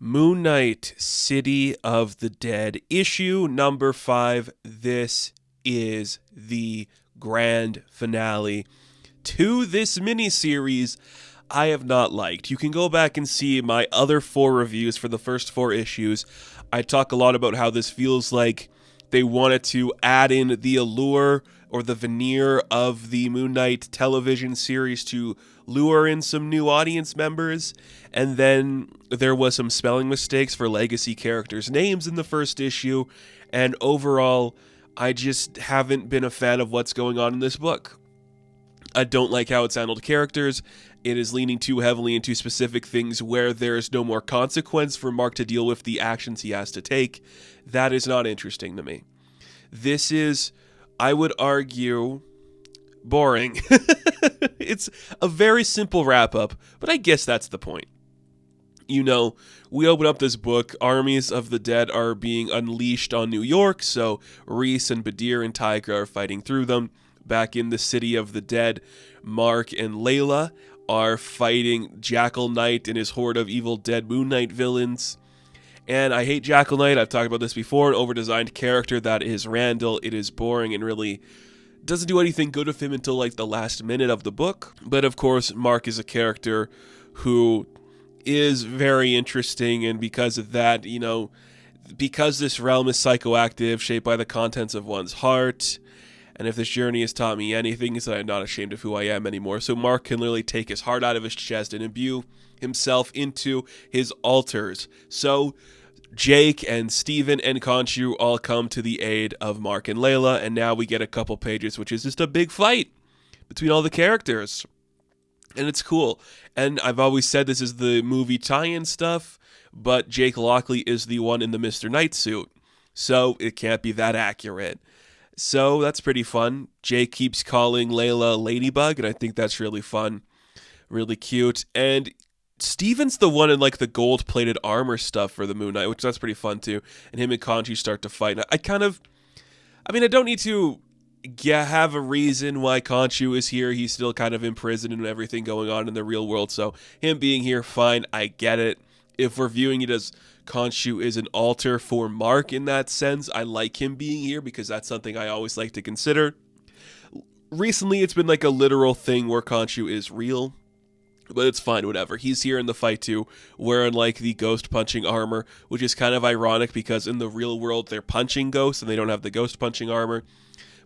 Moon Knight, City of the Dead, issue number 5. This is the grand finale to this miniseries I have not liked. You can go back and see my other 4 reviews for the first 4 issues. I talk a lot about how this feels like they wanted to add in the allure or the veneer of the Moon Knight television series to lure in some new audience members. And then there was some spelling mistakes for legacy characters' names in the first issue. And overall, I just haven't been a fan of what's going on in this book. I don't like how it's handled characters. It is leaning too heavily into specific things where there is no more consequence for Mark to deal with the actions he has to take. That is not interesting to me. This is, I would argue, boring. It's a very simple wrap-up, but I guess that's the point. You know, we open up this book, armies of the dead are being unleashed on New York, so Reese and Badir and Tyga are fighting through them. Back in the City of the Dead, Marc and Layla are fighting Jackal Knight and his horde of evil dead Moon Knight villains. And I hate Jackal Knight. I've talked about this before. An over-designed character that is Randall. It is boring and really doesn't do anything good with him until like the last minute of the book. But of course, Marc is a character who is very interesting, and because of that, you know, because this realm is psychoactive, shaped by the contents of one's heart, and if this journey has taught me anything, it's that I'm not ashamed of who I am anymore. So Marc can literally take his heart out of his chest and imbue himself into his altars. So Jake and Steven and Khonshu all come to the aid of Marc and Layla, and now we get a couple pages, which is just a big fight between all the characters. And it's cool. And I've always said this is the movie tie-in stuff, but Jake Lockley is the one in the Mr. Knight suit, so it can't be that accurate. So that's pretty fun. Jake keeps calling Layla Ladybug, and I think that's really fun, really cute. And Steven's the one in like the gold-plated armor stuff for the Moon Knight, which that's pretty fun too. And him and Khonshu start to fight. And I don't need to have a reason why Khonshu is here. He's still kind of in prison and everything going on in the real world. So him being here, fine, I get it. If we're viewing it as Khonshu is an alter for Marc in that sense, I like him being here because that's something I always like to consider. Recently, it's been like a literal thing where Khonshu is real, but it's fine, whatever. He's here in the fight too, wearing like the ghost punching armor, which is kind of ironic because in the real world they're punching ghosts and they don't have the ghost punching armor.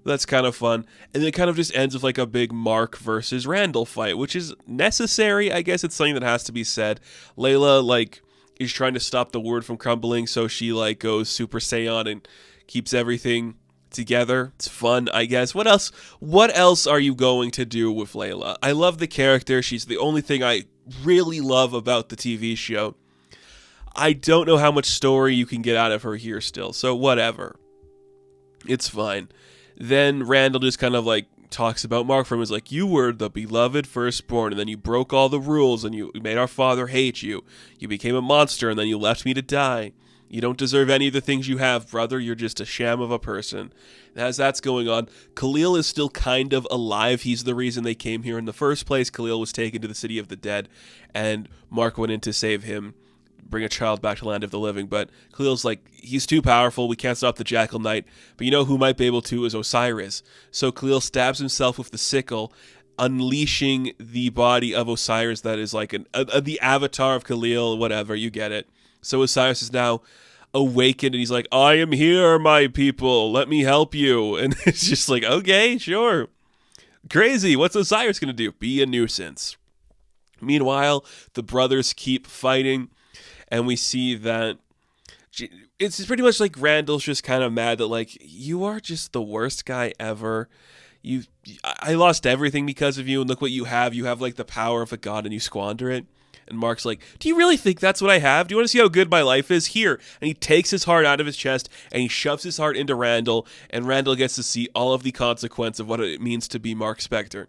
But that's kind of fun. And then it kind of just ends with like a big Marc versus Randall fight, which is necessary. I guess it's something that has to be said. Layla like is trying to stop the world from crumbling, so she like goes Super Saiyan and keeps everything together. It's fun, I guess. What else are you going to do with Layla? I love the character. She's the only thing I really love about the TV show. I don't know how much story you can get out of her here still, so whatever. It's fine. Then Randall just kind of like talks about Marc from him. Is like, you were the beloved firstborn, and then you broke all the rules, and you made our father hate you. You became a monster, and then you left me to die. You don't deserve any of the things you have, brother. You're just a sham of a person. And as that's going on, Khalil is still kind of alive. He's the reason they came here in the first place. Khalil was taken to the City of the Dead, and Marc went in to save him, bring a child back to the land of the living. But Khalil's like, he's too powerful. We can't stop the Jackal Knight. But you know who might be able to is Osiris. So Khalil stabs himself with the sickle, unleashing the body of Osiris that is like the avatar of Khalil, whatever, you get it. So Osiris is now awakened, and he's like, I am here, my people. Let me help you. And it's just like, okay, sure. Crazy. What's Osiris going to do? Be a nuisance. Meanwhile, the brothers keep fighting, and we see that it's pretty much like Randall's just kind of mad that like, you are just the worst guy ever. I lost everything because of you, and look what you have. You have like the power of a god, and you squander it. And Marc's like, do you really think that's what I have? Do you want to see how good my life is? Here. And he takes his heart out of his chest, and he shoves his heart into Randall, and Randall gets to see all of the consequence of what it means to be Marc Spectre.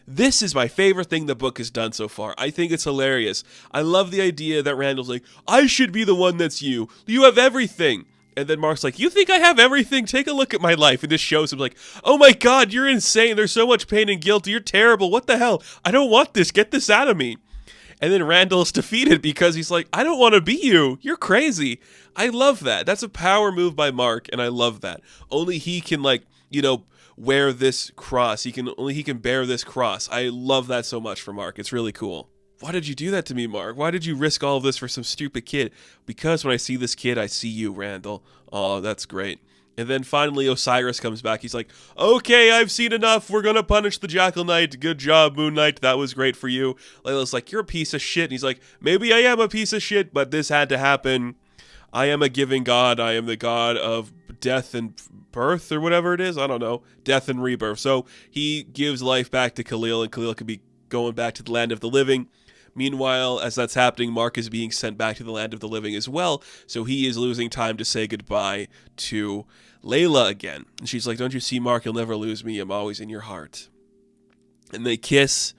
This is my favorite thing the book has done so far. I think it's hilarious. I love the idea that Randall's like, I should be the one that's you. You have everything. And then Marc's like, you think I have everything? Take a look at my life. And just shows him like, oh my God, you're insane. There's so much pain and guilt. You're terrible. What the hell? I don't want this. Get this out of me. And then Randall's defeated because he's like, I don't want to be you. You're crazy. I love that. That's a power move by Mark, and I love that. Only he can, like, wear this cross. He can bear this cross. I love that so much for Mark. It's really cool. Why did you do that to me, Mark? Why did you risk all of this for some stupid kid? Because when I see this kid, I see you, Randall. Oh, that's great. And then finally Osiris comes back. He's like, okay, I've seen enough. We're going to punish the Jackal Knight. Good job, Moon Knight. That was great for you. Layla's like, you're a piece of shit. And he's like, maybe I am a piece of shit, but this had to happen. I am a giving god. I am the god of death and birth or whatever it is. I don't know. Death and rebirth. So he gives life back to Khalil, and Khalil could be going back to the land of the living. Meanwhile, as that's happening, Mark is being sent back to the land of the living as well, so he is losing time to say goodbye to Layla again. And she's like, don't you see, Mark, you'll never lose me. I'm always in your heart. And they kiss,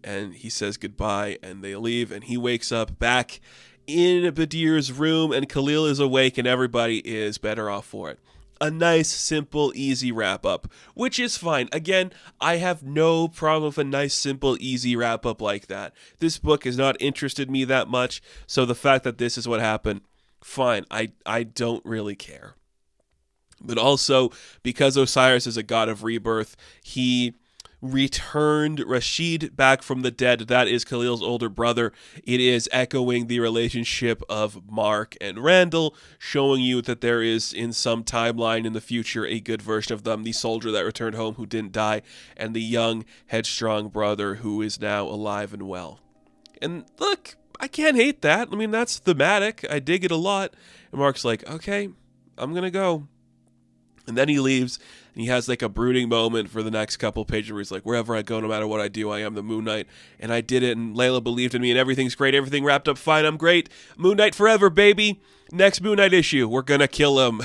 and he says goodbye, and they leave, and he wakes up back in Badir's room, and Khalil is awake, and everybody is better off for it. A nice, simple, easy wrap-up, which is fine. Again, I have no problem with a nice, simple, easy wrap-up like that. This book has not interested me that much, so the fact that this is what happened, fine. I don't really care. But also, because Osiris is a god of rebirth, he returned Rashid back from the dead. That is Khalil's older brother. It is echoing the relationship of Mark and Randall, showing you that there is, in some timeline in the future, a good version of them, the soldier that returned home who didn't die, and the young, headstrong brother who is now alive and well. And look, I can't hate that. I mean, that's thematic. I dig it a lot. And Mark's like, okay, I'm gonna go. And then he leaves, and he has like a brooding moment for the next couple pages where he's like, wherever I go, no matter what I do, I am the Moon Knight, and I did it, and Layla believed in me, and everything's great, everything wrapped up fine, I'm great, Moon Knight forever, baby, next Moon Knight issue, we're gonna kill him.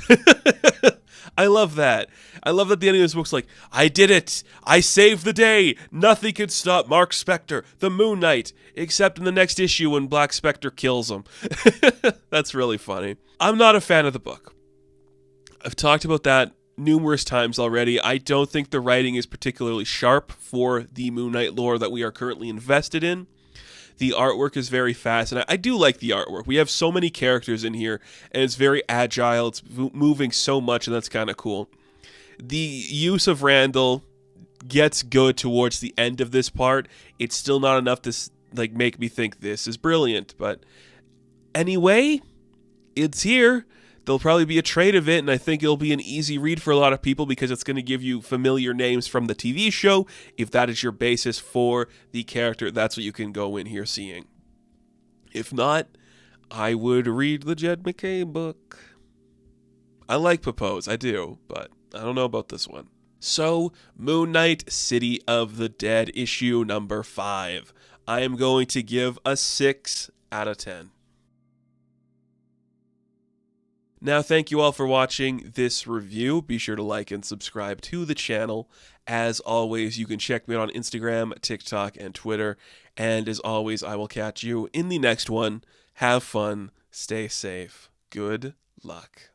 I love that. I love that the end of this book's like, I did it, I saved the day, nothing could stop Mark Spectre, the Moon Knight, except in the next issue when Black Spectre kills him. That's really funny. I'm not a fan of the book. I've talked about that numerous times already. I don't think the writing is particularly sharp for the Moon Knight lore that we are currently invested in. The artwork is very fast, and I do like the artwork. We have so many characters in here, and it's very agile. It's moving so much, and that's kind of cool. The use of Randall gets good towards the end of this part. It's still not enough to make me think this is brilliant, but anyway, it's here. There'll probably be a trade of it, and I think it'll be an easy read for a lot of people because it's going to give you familiar names from the TV show. If that is your basis for the character, that's what you can go in here seeing. If not, I would read the Jed MacKay book. I like Popose, I do, but I don't know about this one. So, Moon Knight, City of the Dead, issue number 5. I am going to give a 6 out of 10. Now, thank you all for watching this review. Be sure to like and subscribe to the channel. As always, you can check me out on Instagram, TikTok, and Twitter. And as always, I will catch you in the next one. Have fun. Stay safe. Good luck.